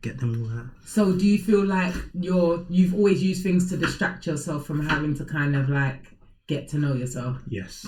get them all out. So do you feel like you've always used things to distract yourself from having to kind of like get to know yourself? Yes.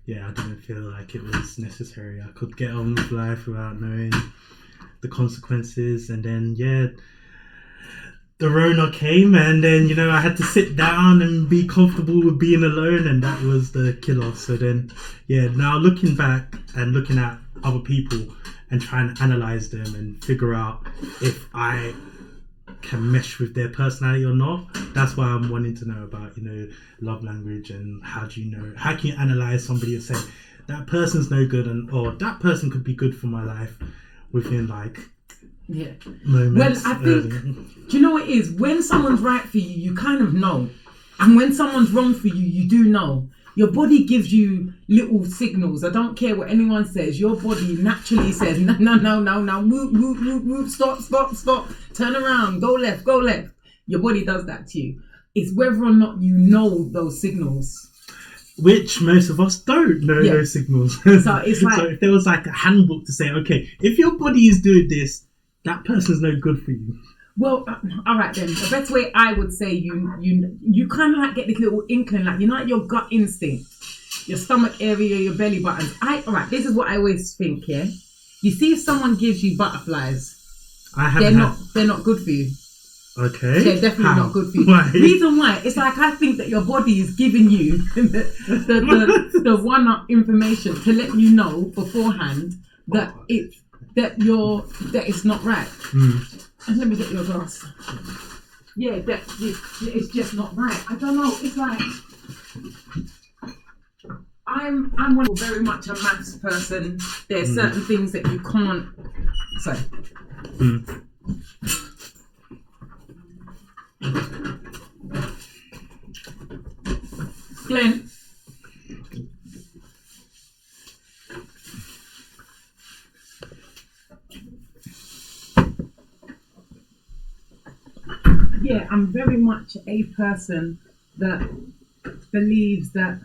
Yeah, I didn't feel like it was necessary. I could get on with life without knowing the consequences. And then, the Rona came, and then, I had to sit down and be comfortable with being alone, and that was the killer. So then, now looking back and looking at other people and trying to analyze them and figure out if I can mesh with their personality or not. That's why I'm wanting to know about, love language, and how can you analyze somebody and say that person's no good, or that person could be good for my life within moments. Well, I think, do you know what it is? When someone's right for you, you kind of know. And when someone's wrong for you, you do know. Your body gives you little signals. I don't care what anyone says. Your body naturally says, no, move, stop, turn around, go left. Your body does that to you. It's whether or not you know those signals. Which most of us don't know those signals. So it's like... So if there was like a handbook to say, okay, if your body is doing this, that person's no good for you. All right then. The best way I would say you kind of like get this little inkling, like like your gut instinct, your stomach area, your belly buttons. This is what I always think. Yeah, you see if someone gives you butterflies, they're not good for you. Okay, they're definitely not good for you. Why? Reason why? It's like I think that your body is giving you the one-up information to let you know beforehand that it's not right. And let me get your glass. Yeah, it's just not right. I don't know. It's like I'm very much a maths person. There's certain things that you can't. Sorry. Glenn. Yeah, I'm very much a person that believes that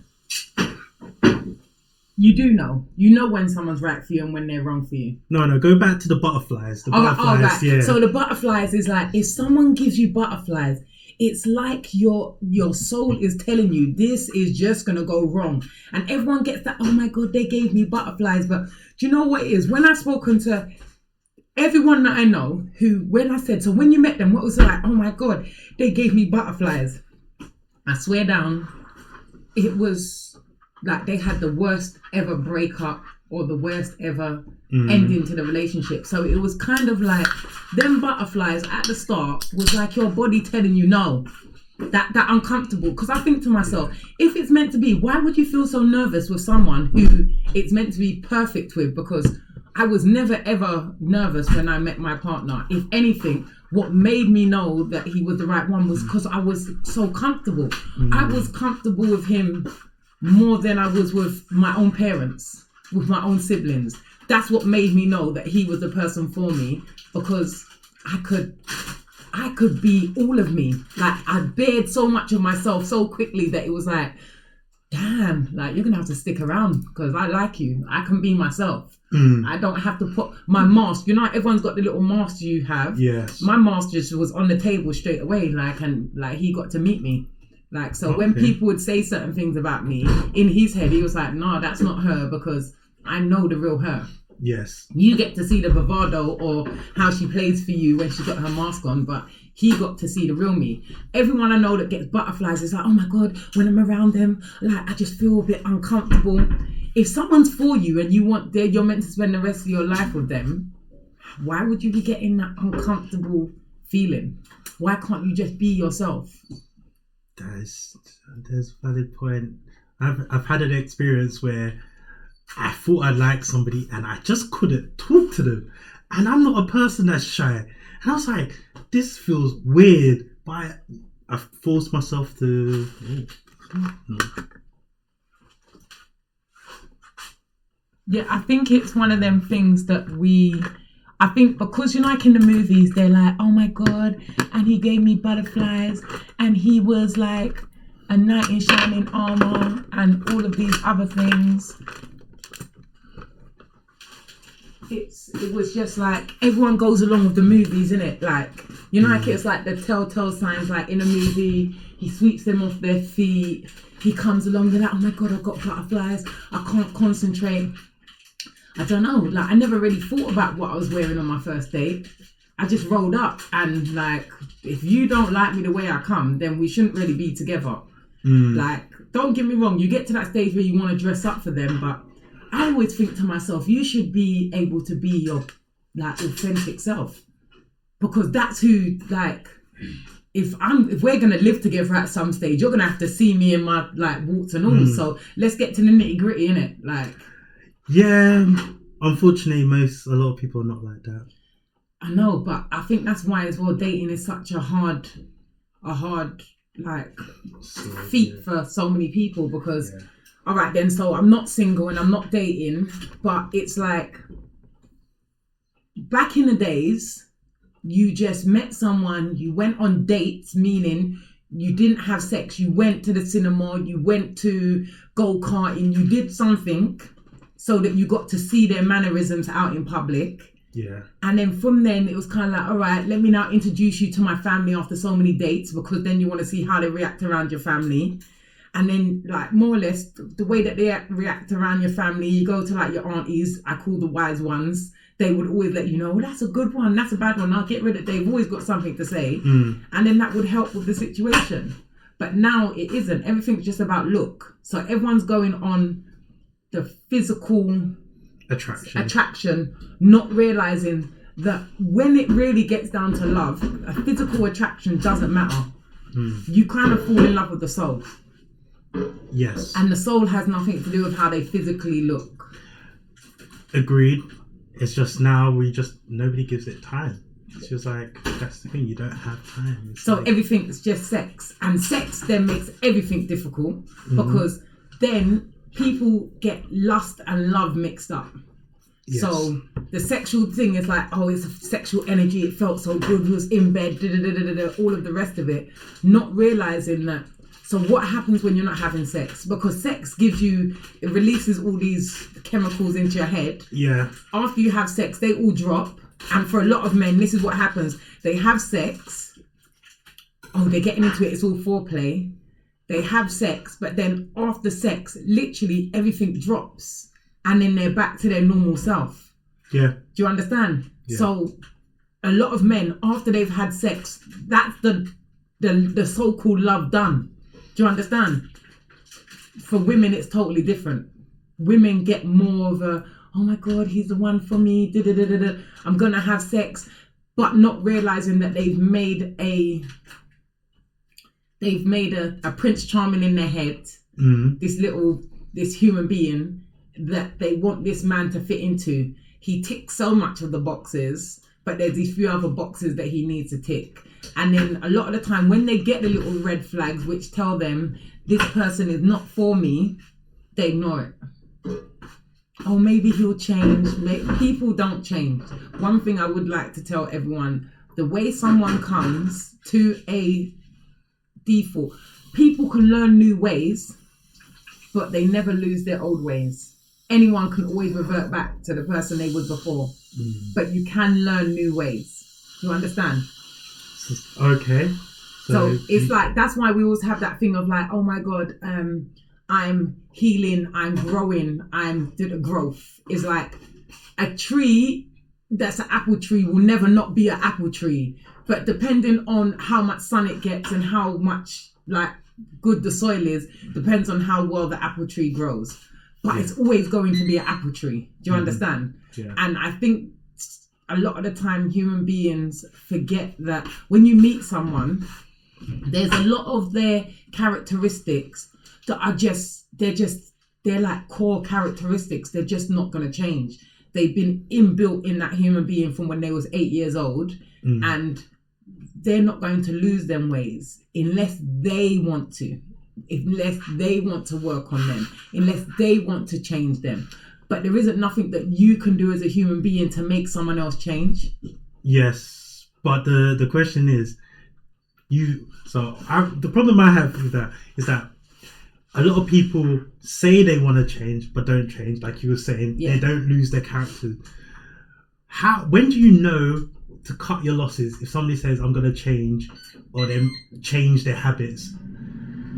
you know when someone's right for you and when they're wrong for you. No, go back to the butterflies. Right. Yeah. So the butterflies is like, if someone gives you butterflies, it's like your soul is telling you this is just gonna go wrong, and everyone gets that. Oh my God, they gave me butterflies. But do you know what it is? When I've spoken to everyone that I know, when I said, so when you met them, what was it like? Oh my God, they gave me butterflies. I swear down, it was like they had the worst ever breakup or the worst ever ending to the relationship. So it was kind of like them butterflies at the start was like your body telling you no, that uncomfortable. Because I think to myself, if it's meant to be, why would you feel so nervous with someone who it's meant to be perfect with? Because I was never ever nervous when I met my partner. If anything, what made me know that he was the right one was because I was so comfortable. I was comfortable with him more than I was with my own parents, with my own siblings. That's what made me know that he was the person for me, because I could be all of me. Like, I bared so much of myself so quickly that it was like, damn, like, you're gonna have to stick around because I like you. I can be myself. I don't have to put my mask. You know, everyone's got the little mask you have. Yes. My mask just was on the table straight away, and he got to meet me. Like, so when people would say certain things about me, in his head, he was like, no, that's not her, because I know the real her. Yes. You get to see the bravado or how she plays for you when she got her mask on, but he got to see the real me. Everyone I know that gets butterflies is like, oh my God, when I'm around them, like, I just feel a bit uncomfortable. If someone's for you and you're meant to spend the rest of your life with them, why would you be getting that uncomfortable feeling? Why can't you just be yourself? There's a valid point. I've had an experience where I thought I liked somebody and I just couldn't talk to them. And I'm not a person that's shy. And I was like, this feels weird. But I forced myself to... Yeah, I think it's one of them things that I think because, you know, like in the movies, they're like, oh my God, and he gave me butterflies, and he was like a knight in shining armor, and all of these other things. it was just like everyone goes along with the movies, innit? Like, you know, like it's like the telltale signs, like in a movie, he sweeps them off their feet, he comes along, they're like, oh my God, I've got butterflies, I can't concentrate. I don't know, like I never really thought about what I was wearing on my first date. I just rolled up, and like, if you don't like me the way I come, then we shouldn't really be together. Like, don't get me wrong, you get to that stage where you want to dress up for them, but I always think to myself, you should be able to be your like authentic self, because that's who, like, if we're gonna live together at some stage, you're gonna have to see me in my like warts and all. So let's get to the nitty gritty, innit? Like, yeah, unfortunately, a lot of people are not like that. I know, but I think that's why as well dating is such a hard like feat for so many people, because all right then, so I'm not single and I'm not dating, but it's like back in the days, you just met someone, you went on dates, meaning you didn't have sex, you went to the cinema, you went to go-karting, you did something so that you got to see their mannerisms out in public. Yeah. And then from then it was kind of like, all right, let me now introduce you to my family after so many dates, because then you want to see how they react around your family. And then like more or less the way that they react around your family, you go to like your aunties, I call the wise ones, they would always let you know, oh, that's a good one, that's a bad one, I'll get rid of it. They've always got something to say. And then that would help with the situation. But now it isn't. Everything's just about look. So everyone's going on the physical attraction, not realizing that when it really gets down to love, a physical attraction doesn't matter. You kind of fall in love with the soul. Yes. And the soul has nothing to do with how they physically look. Agreed. It's just now nobody gives it time. It's just like, that's the thing, you don't have time. It's so like, everything's just sex. And sex then makes everything difficult, because then people get lust and love mixed up. Yes. So the sexual thing is like, oh, it's a sexual energy, it felt so good, we was in bed, all of the rest of it, not realizing that. So what happens when you're not having sex? Because sex it releases all these chemicals into your head. Yeah. After you have sex, they all drop. And for a lot of men, this is what happens. They have sex. Oh, they're getting into it. It's all foreplay. They have sex, but then after sex, literally everything drops. And then they're back to their normal self. Yeah. Do you understand? Yeah. So a lot of men, after they've had sex, that's the so-called love done. Do you understand? For women, it's totally different. Women get more of a, oh my God, he's the one for me. I'm going to have sex, but not realizing that they've made a Prince Charming in their head. This human being that they want this man to fit into. He ticks so much of the boxes, but there's these few other boxes that he needs to tick. And then a lot of the time when they get the little red flags which tell them this person is not for me, they ignore it. Oh, maybe he'll change. People don't change. One thing I would like to tell everyone, the way someone comes to a default, people can learn new ways, but they never lose their old ways. Anyone can always revert back to the person they was before, but you can learn new ways. You understand? Okay. So it's like, that's why we always have that thing of like, oh my God, I'm healing, I'm growing, I'm growth. Is like a tree that's an apple tree will never not be an apple tree. But depending on how much sun it gets and how much like good the soil is, depends on how well the apple tree grows. But it's always going to be an apple tree. Do you understand? Yeah. And I think a lot of the time human beings forget that when you meet someone, there's a lot of their characteristics that are they're like core characteristics. They're just not going to change. They've been inbuilt in that human being from when they was 8 years old, and they're not going to lose them ways unless they want to, unless they want to work on them, unless they want to change them. But there isn't nothing that you can do as a human being to make someone else change. Yes, but the question is, the problem I have with that is that a lot of people say they want to change but don't change, like you were saying. They don't lose their character. when do you know to cut your losses? If somebody says I'm gonna change, or them change their habits,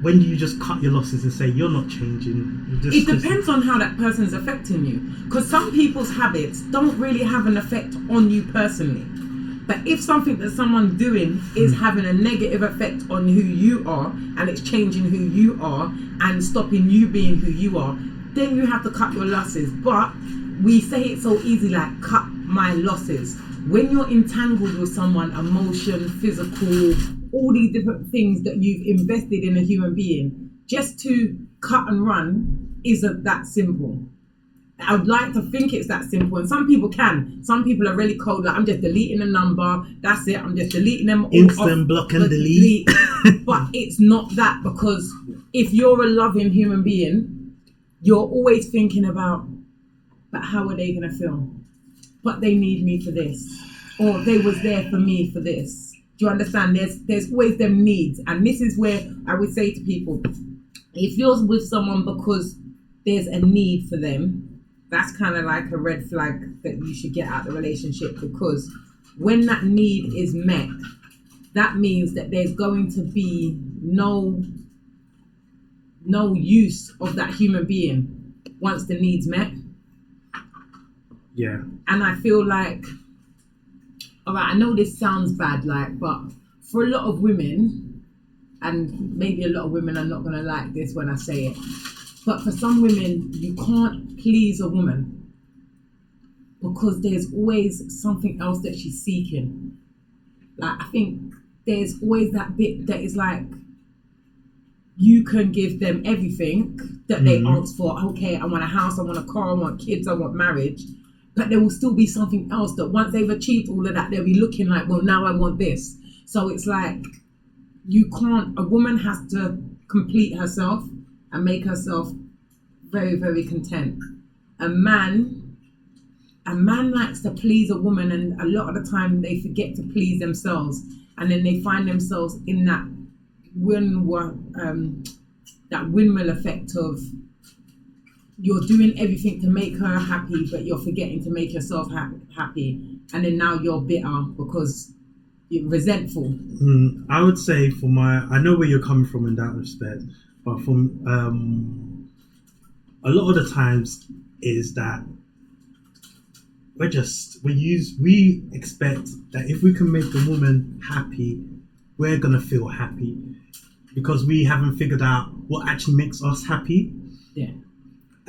when do you just cut your losses and say you're not changing? It depends on how that person is affecting you, because some people's habits don't really have an effect on you personally, but if something that someone's doing is having a negative effect on who you are, and it's changing who you are and stopping you being who you are, then you have to cut your losses. But we say it so easy, like cut my losses. When you're entangled with someone, emotion, physical, all these different things that you've invested in a human being, just to cut and run isn't that simple. I would like to think it's that simple, and some people can. Some people are really cold, like I'm just deleting a number, that's it, I'm just deleting them all. Instant block and delete. But it's not that, because if you're a loving human being, you're always thinking about, but how are they going to feel? But they need me for this, or they was there for me for this. Do you understand? There's always them needs, and this is where I would say to people, if you're with someone because there's a need for them, that's kind of like a red flag that you should get out of the relationship, because when that need is met, that means that there's going to be no use of that human being once the need's met. Yeah. And I feel like, all right, I know this sounds bad, like, but for a lot of women, and maybe a lot of women are not going to like this when I say it, but for some women, you can't please a woman because there's always something else that she's seeking. Like, I think there's always that bit that is like, you can give them everything that they ask for. Okay, I want a house, I want a car, I want kids, I want marriage. But there will still be something else that once they've achieved all of that, they'll be looking like, well, now I want this. So it's like, a woman has to complete herself and make herself very, very content. A man likes to please a woman, and a lot of the time they forget to please themselves, and then they find themselves in that windmill effect of, you're doing everything to make her happy, but you're forgetting to make yourself happy, and then now you're bitter because you're resentful. I would say I know where you're coming from in that respect, but from a lot of the times is that we expect that if we can make the woman happy, we're gonna feel happy, because we haven't figured out what actually makes us happy. Yeah.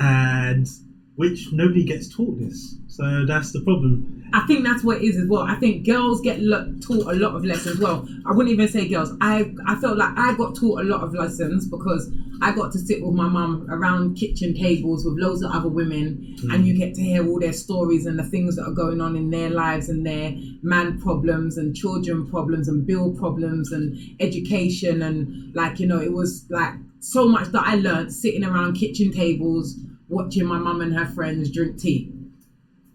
And which nobody gets taught this, so that's the problem. I think that's what it is as well. I think girls get taught a lot of lessons. Well, I wouldn't even say girls. I felt like I got taught a lot of lessons because I got to sit with my mum around kitchen tables with loads of other women, and you get to hear all their stories and the things that are going on in their lives, and their man problems and children problems and bill problems and education, and like, you know, it was like so much that I learned sitting around kitchen tables watching my mum and her friends drink tea.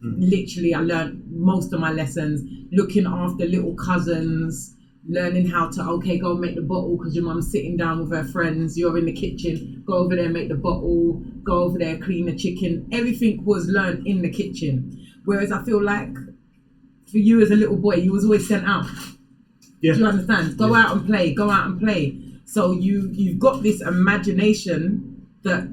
Literally, I learned most of my lessons, looking after little cousins, learning how to, go make the bottle because your mum's sitting down with her friends, you're in the kitchen, go over there, make the bottle, go over there, clean the chicken. Everything was learned in the kitchen. Whereas I feel like for you as a little boy, you was always sent out. Yeah. Do you understand? Go out and play. So you've got this imagination that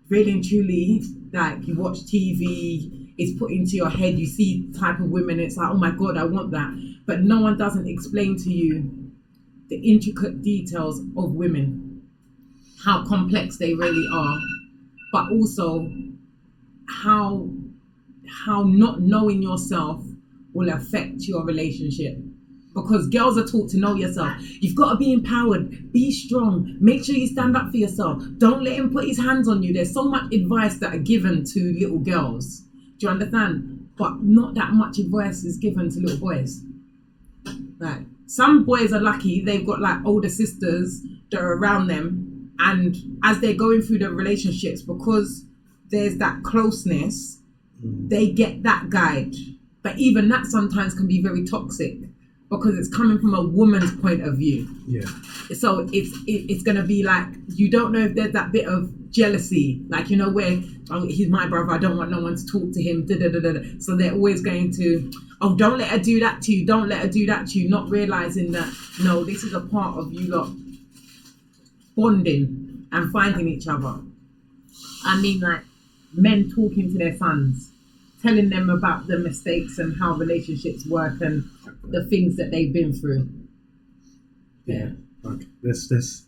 really and truly, like, you watch TV, it's put into your head, you see type of women, it's like, oh my God, I want that. But no one doesn't explain to you the intricate details of women, how complex they really are, but also how not knowing yourself will affect your relationship. Because girls are taught to know yourself. You've got to be empowered, be strong, make sure you stand up for yourself. Don't let him put his hands on you. There's so much advice that are given to little girls. Do you understand? But not that much advice is given to little boys. Like, some boys are lucky, they've got like older sisters that are around them, and as they're going through their relationships, because there's that closeness, they get that guide. But even that sometimes can be very toxic, because it's coming from a woman's point of view. Yeah. So it's going to be like, you don't know if there's that bit of jealousy, like, you know, where, oh, he's my brother, I don't want no one to talk to him, so they're always going to, oh, don't let her do that to you, don't let her do that to you, not realizing that, no, this is a part of you lot bonding and finding each other. I mean, like, men talking to their sons, telling them about the mistakes and how relationships work and the things that they've been through. Yeah. Okay. Let's